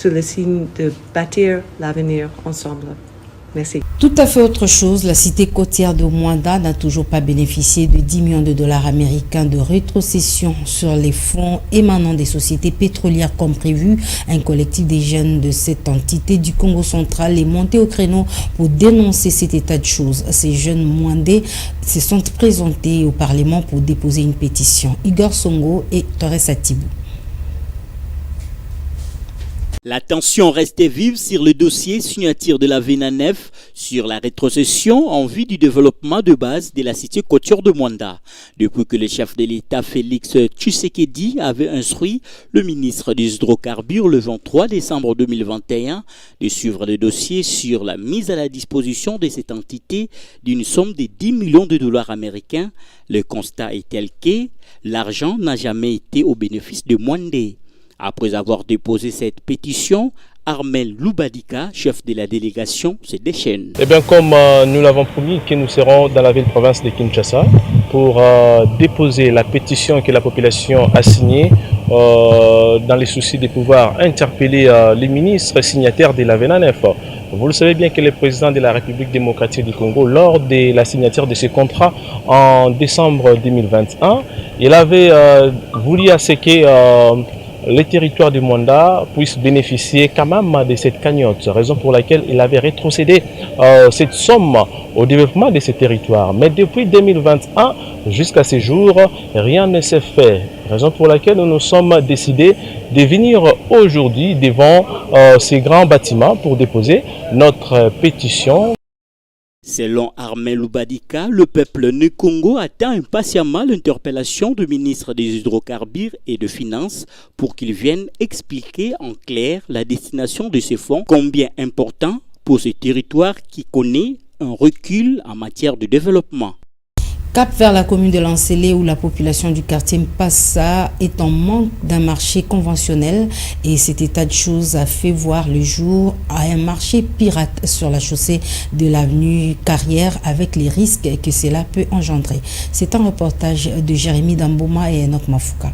Sur le signe de bâtir l'avenir ensemble. Merci. Tout à fait autre chose, la cité côtière de Mwanda n'a toujours pas bénéficié de 10 millions de dollars américains de rétrocession sur les fonds émanant des sociétés pétrolières comme prévu. Un collectif des jeunes de cette entité du Congo central est monté au créneau pour dénoncer cet état de choses. Ces jeunes mwandais se sont présentés au Parlement pour déposer une pétition. Igor Songo et Torres Atibou. La tension restait vive sur le dossier signature de la VENANEF sur la rétrocession en vue du développement de base de la cité côtière de Mwanda. Depuis que le chef de l'État Félix Tshisekedi avait instruit le ministre des Hydrocarbures le 23 décembre 2021 de suivre le dossier sur la mise à la disposition de cette entité d'une somme de 10 millions de dollars américains, le constat est tel que l'argent n'a jamais été au bénéfice de Mwandais. Après avoir déposé cette pétition, Armel Loubadika, chef de la délégation, se déchaîne. Eh bien, comme nous l'avons promis, que nous serons dans la ville-province de Kinshasa pour déposer la pétition que la population a signée dans les soucis de pouvoir interpeller les ministres signataires de la VENANEF. Vous le savez bien que le président de la République démocratique du Congo, lors de la signature de ce contrat en décembre 2021, il avait voulu à ce que les territoires de Mwanda puissent bénéficier quand même de cette cagnotte, raison pour laquelle il avait rétrocédé cette somme au développement de ces territoires. Mais depuis 2021 jusqu'à ce jour, rien ne s'est fait, raison pour laquelle nous nous sommes décidés de venir aujourd'hui devant ces grands bâtiments pour déposer notre pétition. Selon Armel Loubadika, le peuple Congo attend impatiemment l'interpellation du ministre des Hydrocarbures et de Finances pour qu'il vienne expliquer en clair la destination de ces fonds, combien important pour ce territoire qui connaît un recul en matière de développement. Cap vers la commune de Lancélé où la population du quartier Mpassa est en manque d'un marché conventionnel et cet état de choses a fait voir le jour à un marché pirate sur la chaussée de l'avenue Carrière avec les risques que cela peut engendrer. C'est un reportage de Jérémy Damboma et Enoch Mafouka.